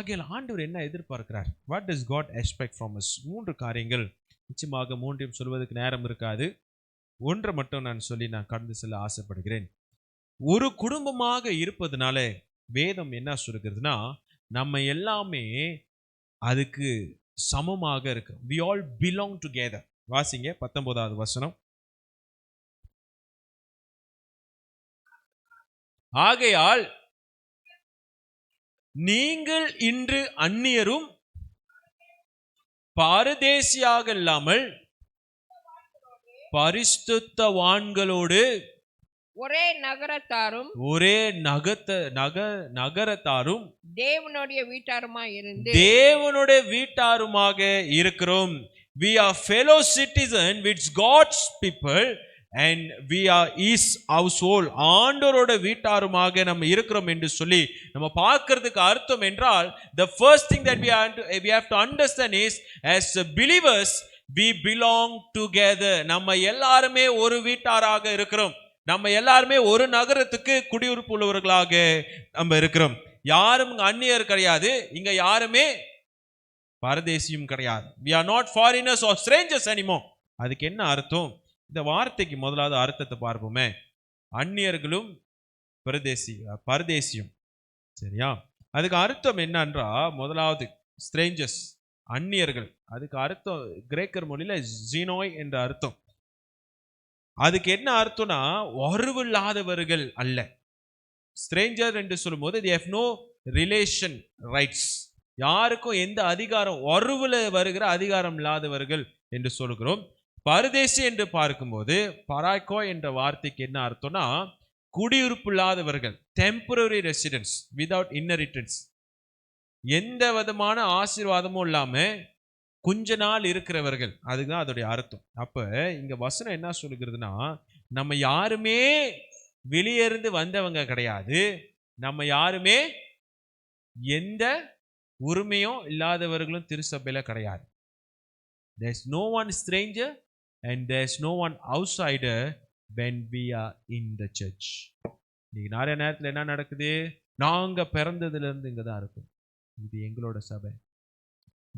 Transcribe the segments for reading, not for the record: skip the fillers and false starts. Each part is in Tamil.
ஆகையால் ஆண்டவர் என்ன எதிர்பார்க்கிறார்? What does God expect from us? 3 காரியங்கள். நிச்சயமாக 3ஐயும் சொல்வதற்கு நேரம் இருக்காது. ஒன்றை மட்டும் நான் சொல்லி நான் கடந்து செல்ல ஆசைப்படுகிறேன். ஒரு குடும்பமாக இருப்பதனால வேதம் என்ன சொல்கிறதுனா, நம்ம எல்லாமே அதுக்கு சமமாக இருக்கு. we all belong together. வாசிங்க 19வது வசனம். ஆகையால் நீங்கள் இன்று அந்நியரும் பரதேசியாக இல்லாமல் பரிசுத்தவான்களோடு ஒரே நகரத்தாரும் தேவனுடைய வீட்டாருமாக இருக்கிறோம். we are fellow citizen with God's people and we are his household. ஆண்டவரோட வீட்டாருமாக நம்ம இருக்கிறோம் என்று சொல்லி நம்ம பார்க்கிறதுக்கு அர்த்தம் என்றால், the first thing that we have to understand is, as believers we belong together. நம்ம எல்லாருமே ஒரு வீட்டாராக இருக்கிறோம். நம்ம எல்லாருமே ஒரு நகரத்துக்கு குடியிருப்பு உள்ளவர்களாக நம்ம இருக்கிறோம். யாரும் அந்நியர் கிடையாது, இங்க யாருமே பரதேசியும் கிடையாது. we are not foreigners or strangers anymore. அதுக்கு என்ன அர்த்தம்? இந்த வார்த்தைக்கு முதலாவது அர்த்தத்தை பார்ப்போமே. அந்நியர்களும் பரதேசியும், சரியா? அதுக்கு அர்த்தம் என்னன்றா, முதலாவது ஸ்ட்ரேஞ்சர்ஸ், அந்நியர்கள். அதுக்கு அர்த்தம் கிரேக்கர் மொழியில ஜீனோய் என்ற அர்த்தம். அதுக்கு என்ன அர்த்தம்னா, உறவில்லாதவர்கள் அல்ல. ஸ்ட்ரேஞ்சர் என்று சொல்லும்போது they have no relation rights. யாருக்கும் எந்த அதிகாரம், உறவுல வருகிற அதிகாரம் இல்லாதவர்கள் என்று சொல்கிறோம். பரதேசி என்று பார்க்கும்போது பராய்கோ என்ற வார்த்தைக்கு என்ன அர்த்தம்னா, குடியிருப்பு இல்லாதவர்கள், டெம்பரரி ரெசிடென்ஸ் வித்வுட் இன்ஹெரிட்டன்ஸ். எந்த விதமான ஆசீர்வாதமும் இல்லாம கொஞ்ச நாள் இருக்கிறவர்கள், அதுதான் அதோடைய அர்த்தம். அப்ப இங்க வசனம் என்ன சொல்லுகிறதுனா, நம்ம யாருமே வெளியே இருந்து வந்தவங்க கிடையாது, நம்ம யாருமே எந்த உரிமையும் இல்லாதவர்களும் திருச்சபையில கிடையாது. there is no one stranger and there is no one outsider when we are in the church. நீங்க நிறைய நேரத்தில் என்ன நடக்குது, நாங்க பிறந்ததுல இருந்து இங்க தான் இருக்கும், இது எங்களோட சபை.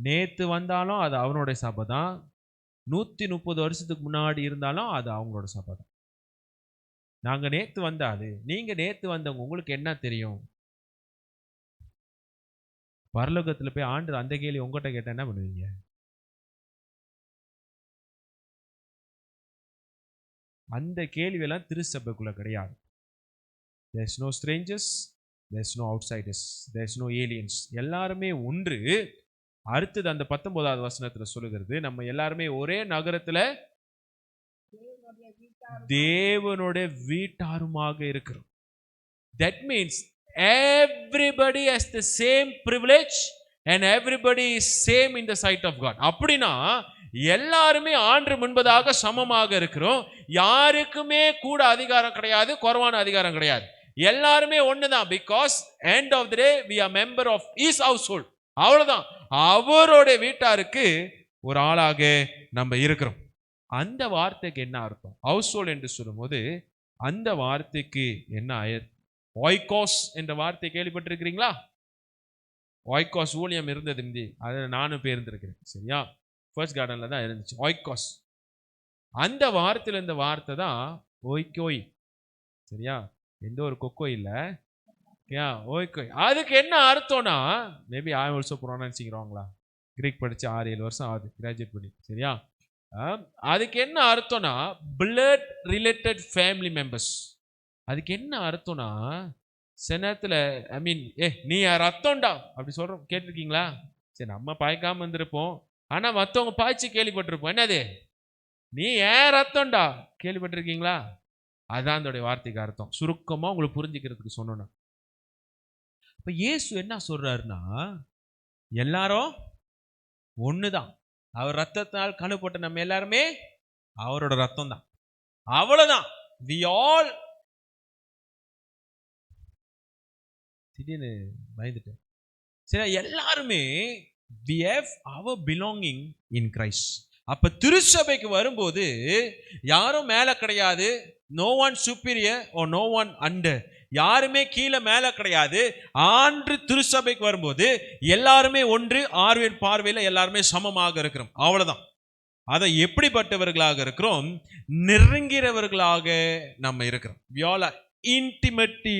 நேத்து வந்தாலும் அது அவனோட சபை தான், 130 வருஷத்துக்கு முன்னாடி இருந்தாலும் அது அவங்களோட சபை தான். நாங்க நேத்து வந்தாது, நீங்க நேத்து வந்தவங்க, உங்களுக்கு என்ன தெரியும்? பரலோகத்துல போய் ஆண்டு அந்த கேள்வி உங்ககிட்ட கேட்டா என்ன பண்ணுவீங்க? அந்த கேள்வியெல்லாம் திருச்சபைக்குள்ள கிடையாது. there is no strangers, there is no outsiders, there is no aliens. எல்லாருமே ஒன்று. அடுத்தது அந்த 19வது வசனத்துல சொல்லுகிறது, நம்ம எல்லாருமே ஒரே நகரத்துல தேவனுடைய வீட்டாருமாக இருக்கிறோம். that means everybody has the same privilege and everybody is same in the sight of God. அப்படினா எல்லாருமே ஆண்டு முன்பதாக சமமாக இருக்கிறோம். யாருக்குமே கூட அதிகாரம் கிடையாது, குறைவான அதிகாரம் கிடையாது. எல்லாருமே ஒண்ணுதான். because end of the day we are member of his household. அவ்வளவுதான். அவரோட வீட்டாருக்கு ஒரு ஆளாக நம்ம இருக்கிறோம். அந்த வார்த்தைக்கு என்ன அர்த்தம்? ஹவுஸ்ஹோல்ட் என்று சொல்லும்போது அந்த வார்த்தைக்கு என்ன ஒய்காஸ் என்ற வார்த்தை கேள்விப்பட்டிருக்கிறீங்களா? ஒய்காஸ் ஊழியம் இருந்தது, அதில் நானும் பேர்ந்திருக்கிறேன், சரியா? ஃபர்ஸ்ட் கார்டன்ல தான் இருந்துச்சு ஒய்காஸ். அந்த வார்த்தையில இந்த வார்த்தை தான் ஒய்கோய், சரியா? எந்த ஒரு கொக்கோ இல்லை, ஒய்கோய். அதுக்கு என்ன அர்த்தம்னா, மேபி ஐ ஆல்சோ ப்ரொனன்சிங் ராங்லா, கிரீக் படிச்சு 6-7 வருஷம் ஆகுது கிராஜுவேட் பண்ணி, சரியா? அதுக்கு என்ன அர்த்தம்னா, பிளட் ரிலேட்டட் ஃபேமிலி மெம்பர்ஸ். அதுக்கு என்ன அர்த்தம்னா, சினத்துல ஐ மீன் நீ ரத்தம்டா அப்படி சொல்றோம், கேட்டிருக்கீங்களா? சரி, நம்ம பாய்க்காம வந்திருப்போம், ஆனா மற்றவங்க பாய்ச்சி கேள்விப்பட்டிருப்போம். என்னது, நீ ஏன் ரத்தம்டா கேள்விப்பட்டிருக்கீங்களா? அதான் அதோடைய வார்த்தைக்கு அர்த்தம். சுருக்கமா உங்களுக்கு புரிஞ்சுக்கிறதுக்கு சொன்னோன்னா, இப்ப இயேசு என்ன சொல்றாருன்னா, எல்லாரும் ஒண்ணுதான். அவர் ரத்தத்தினால் கழுவப்பட்ட நம்ம எல்லாருமே அவரோட ரத்தம் தான், அவ்வளவுதான். we all, திடீர்னு பயந்துட்டேன், சரி, எல்லாருமே we have our belonging in Christ. அப்ப திருச்சபைக்கு வரும்போது யாரும் மேல கிடையாது, no one superior or no one under. யாருமே கீழே மேல கிடையாது. ஆண்டு திருச்சபைக்கு வரும்போது எல்லாருமே ஒன்று, ஆர்வின் பார்வையில எல்லாருமே சமமாக இருக்கிறோம். அவ்வளவுதான். அதை எப்படிப்பட்டவர்களாக இருக்கிறோம்? நெருங்கிறவர்களாக நம்ம இருக்கிறோம். We all are intimately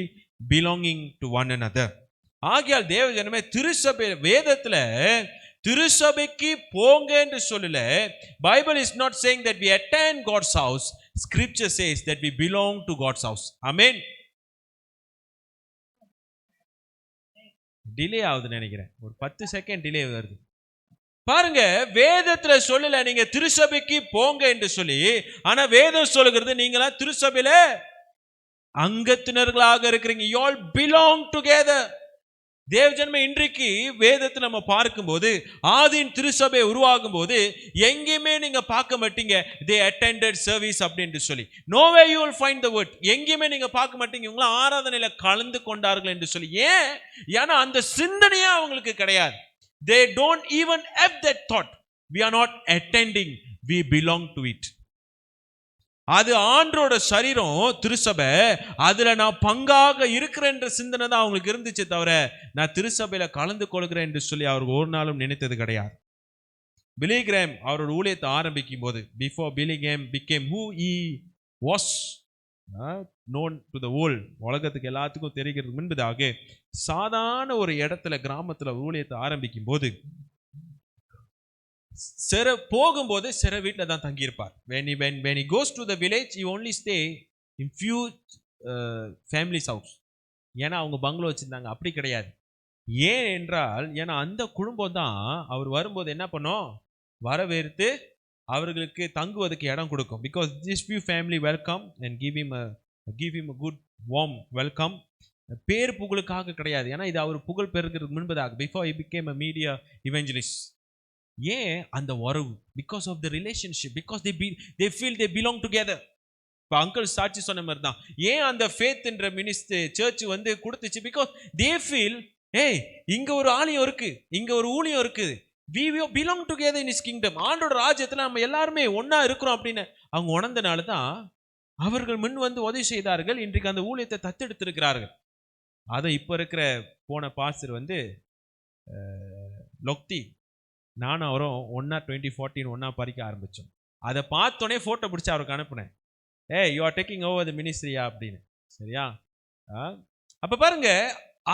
belonging to one another. ஆகையால் தேவ ஜனமே, திருச்சபை வேதத்துல திருச்சபைக்கு போங்க என்று சொல்லல. Bible is not saying that we attend God's house. Scripture says that we belong to God's house. Amen. Delay ஆகுதுன்னு நினைக்கிறேன். ஒரு 10 செகண்ட் டிலே வருது. பாருங்க, வேதத்துல சொல்லல நீங்க திருச்சபைக்கு போங்க என்று சொல்லி. ஆனா வேதம் சொல்லுகிறது நீங்களா திருச்சபையில அங்கத்தினர்களாக இருக்கிறீங்க. You all belong together. தேவஜன்ம இன்றைக்கு வேதத்தை நம்ம பார்க்கும்போது, ஆதியின் திருச்சபை உருவாகும் போது எங்கேயுமே நீங்க பார்க்க மாட்டீங்க they attended service அப்படின்னு சொல்லி. nowhere you will find the word. எங்கேயுமே நீங்க பார்க்க மாட்டீங்க இவங்க ஆராதனையில கலந்து கொண்டார்கள் என்று சொல்லி. ஏன்னா அந்த சிந்தனையே அவங்களுக்கு கிடையாது. they don't even have that thought. we are not attending, we belong to it. அது ஆண்டோட சரீரம் திருச்சபை, அதுல நான் பங்காக இருக்கிறேன் என்ற சிந்தனை தான் அவங்களுக்கு இருந்துச்சு தவிர நான் திருச்சபையில கலந்து கொள்கிறேன் என்று சொல்லி அவருக்கு ஒரு நாளும் நினைத்தது கிடையாது. பில்லி கிரேம் அவரோட ஊழியத்தை ஆரம்பிக்கும் போது, before Billy Graham became who he was known to the world, உலகத்துக்கு எல்லாத்துக்கும் தெரிகிறது முன்பதாக சாதாரண ஒரு இடத்துல கிராமத்துல ஊழியத்தை ஆரம்பிக்கும் போது போகும்போது சிற வீட்டில் தான் தங்கியிருப்பார். when he goes to the village he only stay in few families house. ஏன்னா அவங்க பங்களோ வச்சிருந்தாங்க. அப்படி கிடையாது. ஏன் என்றால் ஏன்னா அந்த குடும்பம் தான் அவர் வரும்போது என்ன பண்ணும், வரவேற்று அவர்களுக்கு தங்குவதற்கு இடம் கொடுக்கும். because this few family welcome and give him a good warm welcome. பேர் புகழுக்காக கிடையாது. ஏன்னா இது அவர் புகழ் பெறுகிறதுக்கு முன்பதாக before he became a media evangelist. ஏன் அந்த உறவு? Because of the relationship, because they feel they belong together. இப்போ அங்கிள் சாட்சி சொன்ன மாதிரி தான். ஏன் அந்த ஃபேத் என்ற மினிஸ்டர் சர்ச் வந்து கொடுத்துச்சு? பிகாஸ் they feel இங்க ஒரு ஆலயம் இருக்கு, இங்க ஒரு ஊழியம் இருக்குது, we belong together in his kingdom. ஆண்டோட ராஜ்யத்துல நம்ம எல்லாருமே ஒன்னா இருக்கிறோம் அப்படின்னு அவங்க உணர்ந்தனால தான் அவர்கள் முன் வந்து உதவி செய்தார்கள். இன்றைக்கு அந்த ஊழியத்தை தத்தெடுத்திருக்கிறார்கள். அதை இப்போ இருக்கிற போன பாஸ்டர் வந்து லொக்தி, நானும் அவரும் ஒன்னா 2014 ஒன்னா படிக்க ஆரம்பித்தோம். அதை பார்த்தோன்னே ஃபோட்டோ பிடிச்சி அவருக்கு அனுப்புனேன். You are taking over the மினிஸ்ட்ரியா அப்படின்னு. சரியா? அப்போ பாருங்க,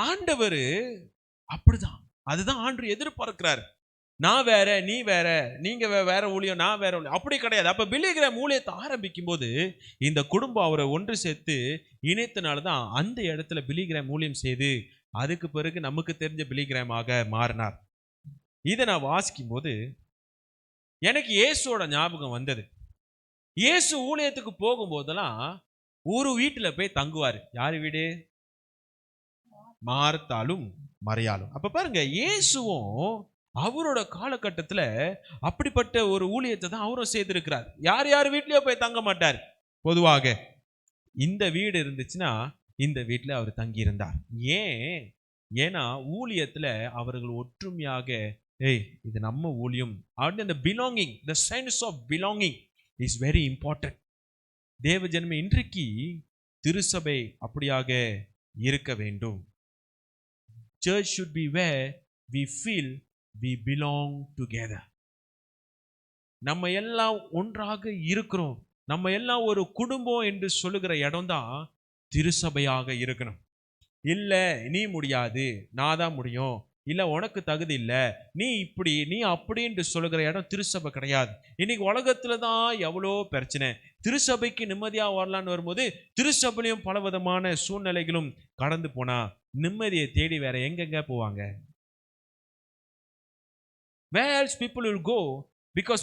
ஆண்டவர் அப்படிதான், அதுதான் ஆண்டு எதிர்பார்க்கிறாரு. நான் வேற, நீ வேற, நீங்க வேற ஊழியம், நான் வேற ஊழியம், அப்படி கிடையாது. அப்போ பில்லி கிரேம் ஊழியத்தை ஆரம்பிக்கும் போது இந்த குடும்பம் அவரை ஒன்று சேர்த்து இணைத்தனால தான் அந்த இடத்துல பில்லி கிரேம் ஊழியம் செய்து அதுக்கு பிறகு நமக்கு தெரிஞ்ச பில்லி கிரேமாக மாறினார். இதை நான் வாசிக்கும் போது எனக்கு இயேசுவோட ஞாபகம் வந்தது. இயேசு ஊழியத்துக்கு போகும்போதெல்லாம் ஒரு வீட்டில் போய் தங்குவார். யார் வீடு? மார்த்தாலும் மரியாளும். அப்ப பாருங்க, இயேசுவும் அவரோட காலகட்டத்தில் அப்படிப்பட்ட ஒரு ஊழியத்தை தான் அவரும் செய்திருக்கிறார். யார் யார் வீட்லயோ போய் தங்க மாட்டார். பொதுவாக இந்த வீடு இருந்துச்சுன்னா இந்த வீட்டில் அவர் தங்கியிருந்தார். ஏன்னா ஊழியத்துல அவர்கள் ஒற்றுமையாக இது நம்ம ஊழியம் அப்படின்னு அந்த belonging, the sense of belonging is very important. தேவ ஜனமே, இன்றைக்கு திருச்சபை அப்படியாக இருக்க வேண்டும். Church should be where we feel we belong together. நம்ம எல்லாம் ஒன்றாக இருக்கிறோம், நம்ம எல்லாம் ஒரு குடும்பம் என்று சொல்லுகிற இடம் தான் திருச்சபையாக இருக்கணும். இல்லை நீ முடியாது, நான் தான் முடியும், இல்லை உனக்கு தகுதி இல்லை, நீ இப்படி நீ அப்படி என்று சொல்லுகிற இடம் திருச்சபை கிடையாது. இன்னைக்கு உலகத்துல தான் எவ்வளோ பிரச்சனை. திருச்சபைக்கு நிம்மதியாக வரலான்னு வரும்போது திருச்சபையிலும் பல விதமான சூழ்நிலைகளும் கடந்து போனா நிம்மதியை தேடி வேற எங்கெங்க போவாங்க? Where else people will go? Because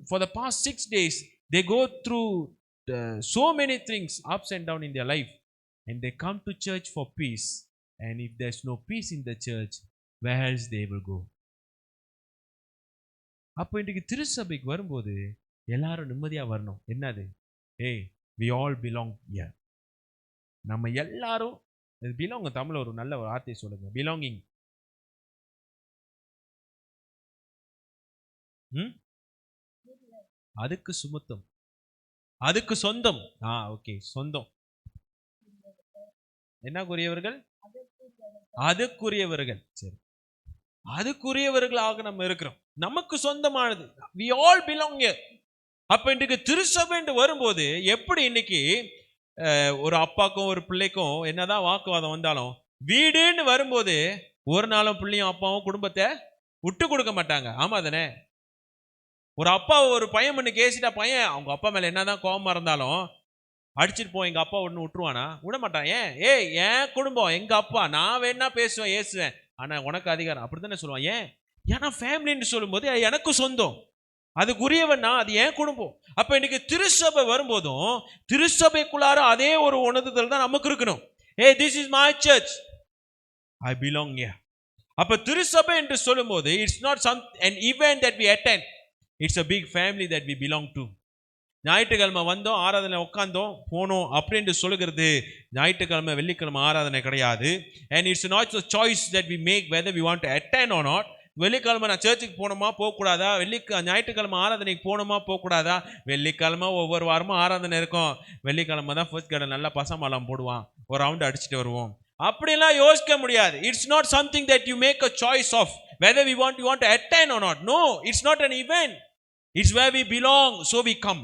for the past 6 days they go through so many things, ups and down in their life, and they come to church for peace. And if there's no peace in the church, where else they will go? அப்போ இன்றைக்கு திருச்சபைக்கு வரும்போது எல்லாரும் நிம்மதியா வரணும். என்னது? we all belong here. நம்ம எல்லாரும் பிலாங், தமிழ்ல ஒரு நல்ல வார்த்தை சொல்லுங்க, பிலாங்கிங். அதுக்கு சுமத்தம், அதுக்கு சொந்தம். ஓகே, சொந்தம். என்னக்குரியவர்கள்? அதுக்குரியவர்கள். சரி, அதுக்குரியவர்களாக நம்ம இருக்கிறோம். நமக்கு சொந்தமானது. we all belong here. அப்ப இன்றைக்கு திருச்சபை என்று வரும்போது எப்படி இன்னைக்கு ஒரு அப்பாக்கும் ஒரு பிள்ளைக்கும் என்னதான் வாக்குவாதம் வந்தாலும் வீடுன்னு வரும்போது ஒரு நாளும் பிள்ளையும் அப்பாவும் குடும்பத்தை விட்டு கொடுக்க மாட்டாங்க. ஆமா தானே? ஒரு அப்பா ஒரு பையன் பண்ணி கேசிட்டா பையன் அவங்க அப்பா மேல என்னதான் கோபமா இருந்தாலும் அடிச்சுட்டு போ எங்க அப்பா ஒண்ணு விட்டுருவானா? விட மாட்டான். ஏய் என் குடும்பம் எங்க அப்பா, நான் வேணா பேசுவேன் ஏசுவேன், ஆனா உனக்கு அதிகாரம், அப்படித்தானே சொல்லுவான். ஏன்னா ஃபேமிலின்னு சொல்லும்போது எனக்கு சொந்தம், அதுக்குரியவன் நான், அது ஏன் குடும்பம். அப்ப இன்னைக்கு திருச்சபை வரும்போதும் திருச்சபைக்குள்ளார அதே ஒரு உணர்தல் தான் நமக்கு இருக்கணும். This is my search, I belong here. அப்ப திருச்சபை என்று சொல்லும்போது it's not an event that we attend, it's a big family that we belong to. ஞாயிற்றுக்கிழமை வந்தோம், ஆராதனை உட்காந்தோம், போனோம் அப்படின்னு சொல்லுகிறது ஞாயிற்றுக்கிழமை வெள்ளிக்கிழமை ஆராதனை கிடையாது. and it's not a choice that we make whether we want to attend or not. வெள்ளிக்கிழமை நான் சர்ச்சுக்கு போகணுமா போகக்கூடாதா, ஞாயிற்றுக்கிழமை ஆராதனைக்கு போகணுமா போகக்கூடாதா, வெள்ளிக்கிழமை ஒவ்வொரு வாரமும் ஆராதனை இருக்கும், வெள்ளிக்கிழமை தான் ஃபர்ஸ்ட் கடை நல்லா பசமாலாம் போடுவான், ஒரு ரவுண்டு அடிச்சுட்டு வருவோம், அப்படிலாம் யோசிக்க முடியாது. It's not something that you make a choice of whether we want to attend or not. No, it's not an event, it's where we belong, so we come.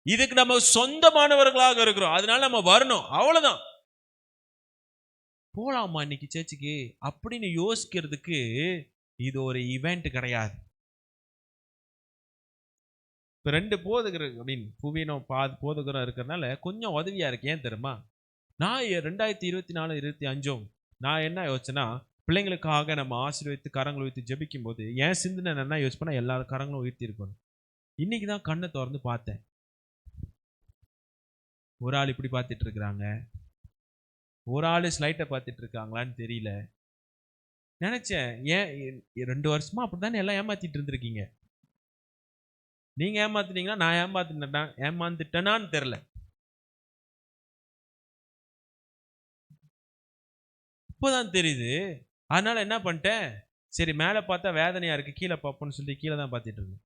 இதுக்கு நம்ம சொந்தமானவர்களாக இருக்கிறோம், அதனால நம்ம வரணும், அவ்வளவுதான். போலாமா இன்னைக்கு சர்ச்சுக்கு அப்படின்னு யோசிக்கிறதுக்கு இது ஒரு ஈவெண்ட் கிடையாது. இப்ப 2 போதகர் அப்படின்னு புவியினம் போதகரும் இருக்கிறதுனால கொஞ்சம் உதவியா இருக்கு. ஏன் தெரியுமா? நான் 2024 25 நான் என்ன யோசிச்சேன்னா, பிள்ளைங்களுக்காக நம்ம ஆசீர்வதித்து கரங்களை உயர்த்தி ஜெபிக்கும் போது என் சிந்தனை என்ன யோசிப்பேன்னா, எல்லாரும் கரங்களும் உயர்த்தி இருக்கணும். இன்னைக்கு தான் கண்ணை திறந்து பார்த்தேன். ஒரு ஆள் இப்படி பார்த்துட்டு இருக்கிறாங்க, ஒரு ஆள் ஸ்லைட்டை பார்த்துட்டு இருக்காங்களான்னு தெரியல. நினைச்சேன், ஏன் 2 வருஷமா அப்படித்தானே எல்லாம் ஏமாத்திட்டு இருந்திருக்கீங்க, நீங்க ஏமாத்துனீங்கன்னா நான் ஏமாந்துட்டேனான்னு தெரியல. இப்போதான் தெரியுது. அதனால என்ன பண்ணிட்டேன், சரி மேலே பார்த்தா வேதனையா இருக்கு, கீழே பார்ப்போம்னு சொல்லி கீழே தான் பார்த்துட்டு இருந்தேன்.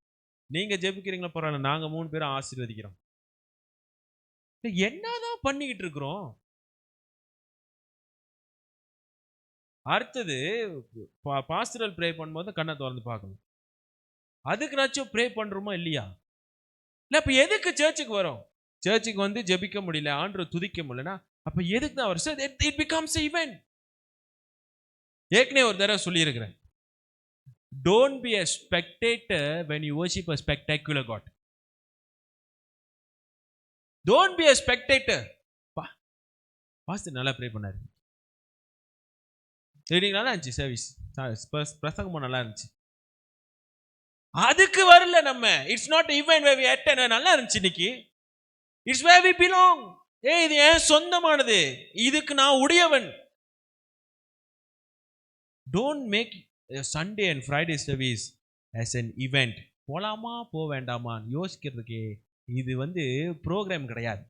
நீங்க ஜெபிக்கிறீங்களா பரவாயில்ல, நாங்க 3 பேரும் ஆசீர்வதிக்கிறோம். என்னதான் பண்ணிக்கிட்டு இருக்கிறோம்? அடுத்தது பாஸ்டரல் ப்ரே பண்ணும்போது கண்ணை திறந்து பார்க்கணும். அதுக்குனாச்சும் ப்ரே பண்றோமா இல்லையா? இல்ல அப்ப எதுக்கு சர்ச்சுக்கு வரோம்? சர்ச்சுக்கு வந்து ஜெபிக்க முடியல, ஆண்டவரை துதிக்க முடியலனா அப்ப எதுக்கு தான் வரும்? It becomes an event. ஏற்கனவே ஒரு தடவை சொல்லியிருக்கிறேன், don't be a spectator when you worship a spectacular God. Don't be a spectator. Pastor நல்லா ப்ரே பண்ணாரு, நல்லா இருந்துச்சு சர்வீஸ், பிரசங்கமும் நல்லா இருந்துச்சு, அதுக்கு வரல நம்ம. It's not event where we attend. நல்லா இருந்துச்சு இன்னைக்கு, இட்ஸ் where we belong. இது ஏன் சொந்தமானது, இதுக்கு நான் உடையவன். Don't make a Sunday and Friday service as an event. போலாமா போக வேண்டாமா யோசிக்கிறதுக்கு இது வந்து ப்ரோக்ராம் கிடையாது,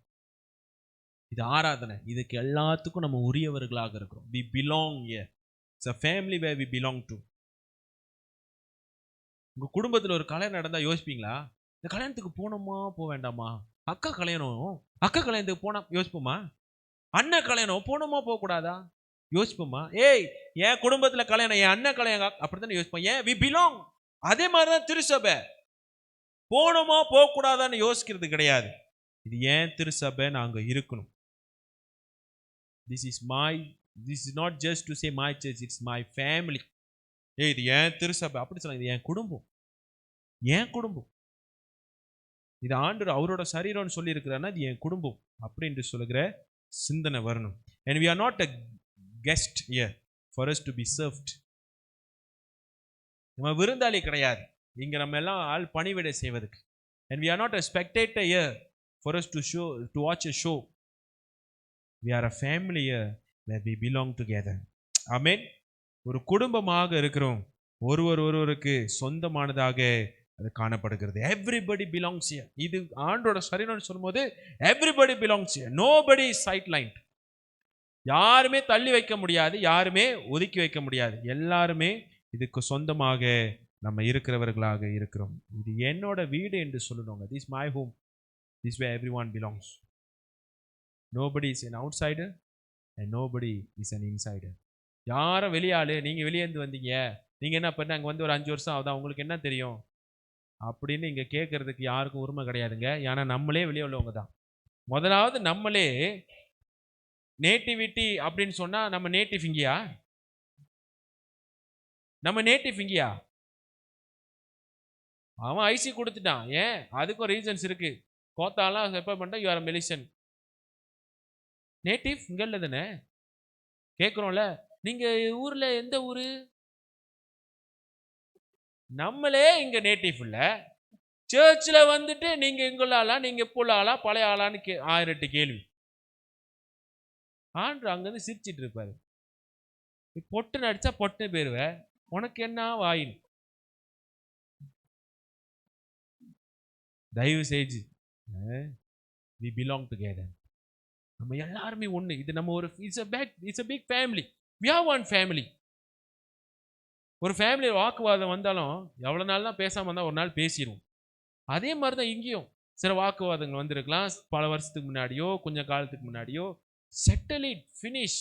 இது ஆராதனை. இதுக்கு எல்லாத்துக்கும் நம்ம உரியவர்களாக இருக்கிறோம். We belong here. It's a family where we belong to. உங்க குடும்பத்தில் ஒரு கல்யாணம் நடந்தா யோசிப்பீங்களா, இந்த கல்யாணத்துக்கு போனோமா போக வேண்டாமா? அக்கா கல்யாணத்துக்கு போனா யோசிப்போமா? அண்ணன் கல்யாணம் போனோமா போக கூடாதா யோசிப்போமா? என் குடும்பத்துல கல்யாணம், என் அண்ணன் கல்யாணம், அப்படித்தானே யோசிப்போம். ஏன்? we belong. அதே மாதிரிதான் திருச்சபை, போனோமா போக கூடாதான்னு யோசிக்கிறது கிடையாது. இது ஏன் திருச்சபை, நாங்க இருக்கணும். This is not just to say my church, it's my family. இது ஏன் திருச்சபை அப்படி சொல்ல, இது என் குடும்பம், இது ஆண்டவர் அவரோட சரீரம்னு சொல்லி இருக்கிறாருன்னா இது என் குடும்பம் அப்படின்னு சொல்லுகிற சிந்தனை வரணும். And we are not a guest here for us to be served. நம்ம விருந்தாளி கிடையாது இங்க, நம்ம எல்லாம் ஆள் பணிவிடை செய்வதற்கு. And we are not a spectator here for us to watch a show. We are a family here where we belong together. Amen. ஒரு குடும்பமாக இருக்கிறோம், ஒருவருக்கு சொந்தமானதாக அது காணப்படுகிறது. Everybody belongs here. இது ஆண்டோட சரீரம்னு சொல்லும்போது everybody belongs here. Nobody is sidelined. யாருமே தள்ளி வைக்க முடியாது, யாருமே ஒதுக்கி வைக்க முடியாது, எல்லாருமே இதுக்கு சொந்தமாக நம்ம இருக்கிறவர்களாக இருக்கிறோம். இது என்னோட வீடு என்று சொல்லணுங்க. This is my home. This is where everyone belongs. Nobody is an outsider. and nobody is an insider. யாரும் வெளியாளு, நீங்க வெளியே இருந்து வந்தீங்க, நீங்க என்ன பண்ண, அங்க வந்து ஒரு 5 வருஷம் ஆகுதா, உங்களுக்கு என்ன தெரியும் அப்படின்னு இங்க கேட்கறதுக்கு யாருக்கும் உரிமை கிடையாதுங்க. ஏன்னா நம்மளே வெளியே உள்ளவங்க தான். முதலாவது நம்மளே நேட்டிவிட்டி அப்படின்னு சொன்னா நம்ம நேட்டிவ் இங்கயா? நம்ம நேட்டிவ் இங்கயா? அவன் ஐசி கொடுத்துட்டான். ஏன்? அதுக்கும் ரீசன்ஸ் இருக்கு. கோத்தாலாம் செப்ப பண்ணா யூ ஆர் மெலிசன். நேட்டிவ் இங்க இல்ல தானே? கேட்குறோம்ல, நீங்க ஊர்ல எந்த ஊரு? நம்மளே இங்க நேட்டிவ் இல்ல. சர்ச்சில் வந்துட்டு நீங்க இங்குள்ள ஆளா, நீங்க இப்போ ஆளா, பழைய ஆளான்னு 1008 கேள்வி. ஆண்டு அங்கிருந்து சிரிச்சிட்டு இருப்பாரு. பொட்டுன்னு அடிச்சா பொட்டு போயிருவ, உனக்கு என்ன வாயின்? தயவு செய்து we belong together. நம்ம எல்லாருமே ஒண்ணு. இது நம்ம ஒரு it's a big family. We are one family. ஒரு ஃபேமிலி வாக்குவாதம் வந்தாலும் எவ்வளவு நாள் தான் பேசாம இருந்தா ஒரு நாள் பேசிடுவோம். அதே மாதிரி தான் இங்கேயும் சில வாக்குவாதங்கள் வந்திருக்கலாம். பல வருஷத்துக்கு முன்னாடியோ கொஞ்சம் காலத்துக்கு முன்னாடியோ. செட்டில் இட், ஃபினிஷ்,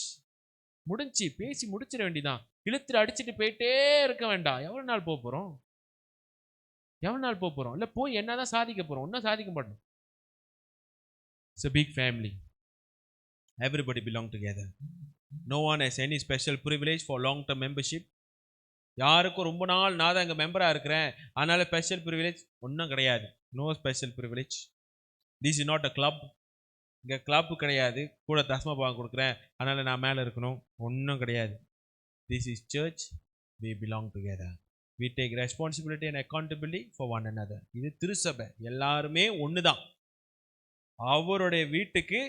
முடிஞ்சு, பேசி முடிச்சிட வேண்டியதான். இழுத்துட்டு அடிச்சுட்டு போயிட்டே இருக்க வேண்டாம். எவ்வளவு நாள் போறோம்? எவ்வளவு நாள் போறோம்? இல்ல போய் என்னதான் சாதிக்க போறோம்? ஒன்னும் சாதிக்க மாட்டோம். It's a big family. Everybody belong together. No one has any special privilege for long term membership. யாருக்கும் ரொம்ப நாள் நான் தான் இங்க மெம்பரா இருக்கிறேன் அதனால ஸ்பெஷல் ப்ரிவிலேஜ் ஒன்றும் கிடையாது. No special privilege. This is not a club. இங்கே கிளப் கிடையாது. கூட தஸ்மா பாகம் கொடுக்குறேன் அதனால நான் மேலே இருக்கணும், ஒன்றும் கிடையாது. This is church. we belong together. we take responsibility and accountability for one another. இது திருச்சபை, எல்லாருமே ஒன்று தான். அவருடைய வீட்டுக்கு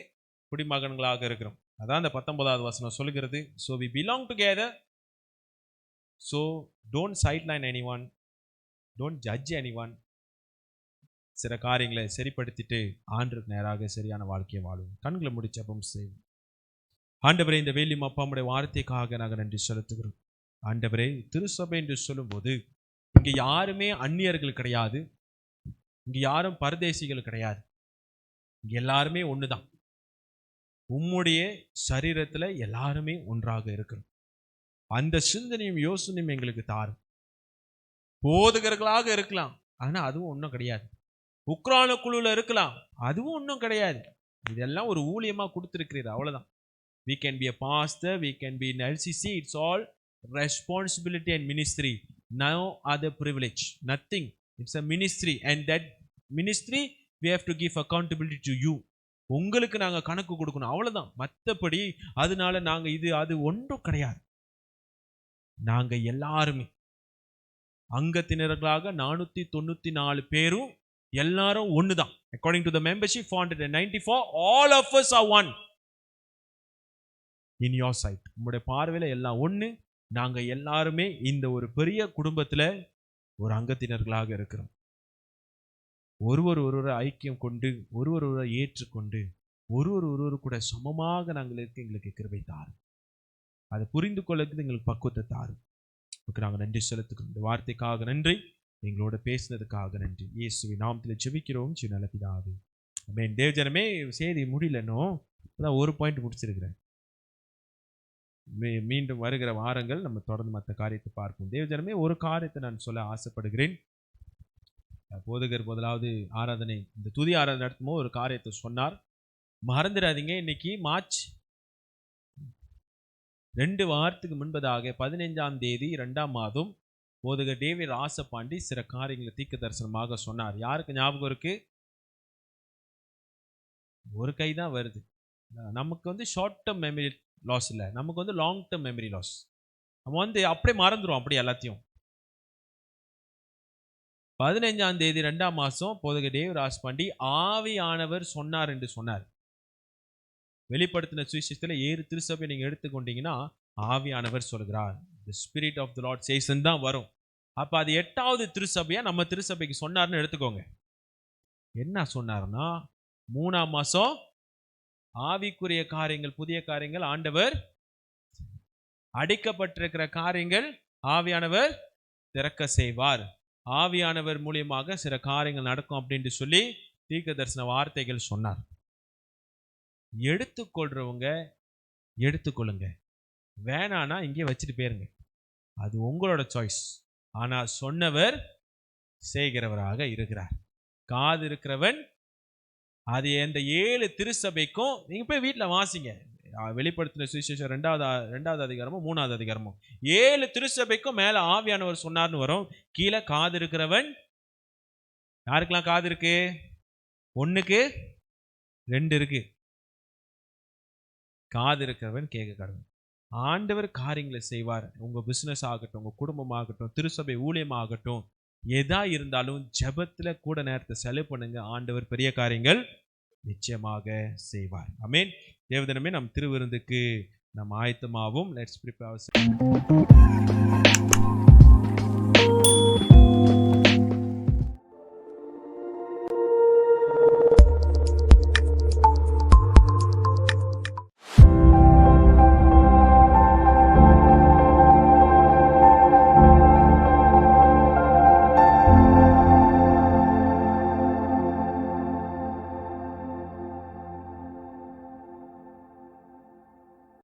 குடிமகன்களாக இருக்கிறோம். அதான் அந்த 19வது வசனம் சொல்லுகிறது. so we belong together. So don't sideline anyone, don't judge anyone. சில காரியங்களை சரிப்படுத்திட்டு ஆண்டவருக்கு நேராக சரியான வாழ்க்கையை வாழும். கண்களை முடிச்சு அப்பம் செய்வோம். ஆண்டவரே, இந்த வேலியும் அப்பாவுடைய வார்த்தைக்காக நாங்கள் நன்றி செலுத்துகிறோம். ஆண்டவரே, திருச்சபை என்று சொல்லும்போது இங்க யாருமே அந்நியர்கள் கிடையாது, இங்க யாரும் பரதேசிகள் கிடையாது, இங்க எல்லாருமே ஒண்ணுதான். உம்முடைய சரீரத்துல எல்லாருமே ஒன்றாக இருக்கிறோம். அந்த சிந்தனையும் யோசனையும் எங்களுக்கு தாரும். போதகர்களாக இருக்கலாம், ஆனா அதுவும் ஒன்றும் கிடையாது. உக்ரான குழுல இருக்கலாம், அதுவும் ஒன்றும் கிடையாது. இதெல்லாம் ஒரு ஊழியமா கொடுத்திருக்கிறீர், அவ்வளவுதான். we can be a pastor, we can be in LCC. It's all responsibility and ministry. No other privilege, nothing. It's a ministry, and that ministry we have to give accountability to you. உங்களுக்கு நாங்க கணக்கு கொடுக்கணும், அவ்வளவுதான். மற்றபடி அதனால நாங்க இது அது ஒன்றும் கிடையாது. நாங்க எல்லாருமே அங்கத்தினர்களாக 494 பேரும் எல்லாரும் ஒண்ணுதான். According to the membership 494, all of us are one in your sight. உங்களுடைய பார்வையில எல்லாம் ஒண்ணு. நாங்க எல்லாருமே இந்த ஒரு பெரிய குடும்பத்துல ஒரு அங்கத்தினர்களாக இருக்கிறோம். ஒருவர் ஐக்கியம் கொண்டு ஒருவர் ஏற்றுக்கொண்டு ஒருவர் கூட சமமாக நாங்கள் இருக்க எங்களுக்கு கிருபை தாரும். அதை புரிந்து கொள்ளக்கு எங்களுக்கு பக்குவத்தை தாரும். நாங்கள் நன்றி செலுத்துகிறோம். இந்த வார்த்தைக்காக நன்றி, எங்களோட பேசினதுக்காக நன்றி. இயேசுவின் நாமத்தில் ஜெபிக்கிறோம் நல்ல பிதாவே, ஆமென். தேவஜனமே, செய்தி முடியலன்னோ அதான் ஒரு பாயிண்ட் முடிச்சிருக்கிறேன். மீண்டும் வருகிற வாரங்கள் நம்ம தொடர்ந்து மற்ற காரியத்தை பார்ப்போம். தேவஜனமே, ஒரு காரியத்தை நான் சொல்ல ஆசைப்படுகிறேன். போதகர் முதலாவது ஆராதனை, இந்த துதி ஆராதனை நடத்தும்போது ஒரு காரியத்தை சொன்னார், மறந்துடாதீங்க. இன்னைக்கு மார்ச் 2 வாரத்துக்கு முன்பதாக 15ஆம் தேதி 2ஆம் மாதம் போதகர் டேவிட் ராசபாண்டி சில காரியங்களை தீர்க்க தரிசனமாக சொன்னார். யாருக்கு ஞாபகம் இருக்கு? ஒரு கை தான் வருது. நமக்கு வந்து ஷார்ட் டேர்ம் மெமரி லாஸ் இல்லை, நமக்கு வந்து லாங் டேர்ம் மெமரி லாஸ். நம்ம வந்து அப்படியே மறந்துடும், அப்படியே எல்லாத்தையும். 15ஆம் தேதி 2ஆம் மாதம் போதகர் டேவிட் ராசபாண்டி ஆவியானவர் சொன்னார் என்று சொன்னார். வெளிப்படுத்தின சுவிசேஷத்துல 7 திருச்சபை நீங்க எடுத்துக்கொண்டீங்கன்னா ஆவியானவர் சொல்கிறார், the spirit of the Lord says தான் வரும். அப்ப அது 8வது திருச்சபையா நம்ம திருச்சபைக்கு சொன்னார்னு எடுத்துக்கோங்க. என்ன சொன்னார்னா, 3ஆம் மாசம் ஆவிக்குரிய காரியங்கள், புதிய காரியங்கள் ஆண்டவர், அடிக்கப்பட்டிருக்கிற காரியங்கள் ஆவியானவர் திறக்க செய்வார், ஆவியானவர் மூலியமாக சில காரியங்கள் நடக்கும் அப்படின்னு சொல்லி தீர்க்க தரிசன வார்த்தைகள் சொன்னார். எடுத்துக்கொள்றவங்க எடுத்துக்கொள்ளுங்க. வேணானா இங்கே வச்சுட்டு போயிருங்க. அது உங்களோட சாய்ஸ். ஆனா சொன்னவர் செய்கிறவராக இருக்கிறார். காது இருக்கிறவன் அது இந்த 7 திருச்சபைக்கும் நீங்க போய் வீட்டுல வாசிங்க. வெளிப்படுத்தின சுவிசேஷம் 2வது அதிகாரமோ 3வது அதிகாரமோ 7 திருச்சபைக்கும் மேல ஆவியானவர் சொன்னார்னு வரும். கீழே காது இருக்கிறவன், யாருக்கெல்லாம் காது இருக்கு? 1க்கு 2 இருக்கு. காது இருக்கிறவன் கேட்க கடவுள். ஆண்டவர் காரியங்களை செய்வார். உங்க பிசினஸ் ஆகட்டும், உங்க குடும்பம் ஆகட்டும், திருச்சபை ஊழியம் ஆகட்டும், எதா இருந்தாலும் ஜெபத்துல கூட நேரத்தை செலவு பண்ணுங்க. ஆண்டவர் பெரிய காரியங்கள் நிச்சயமாக செய்வார். ஆமென். தேவதினமே நம் திருவிருந்துக்கு நாம் ஆயத்தமாவோம். Let's prepare.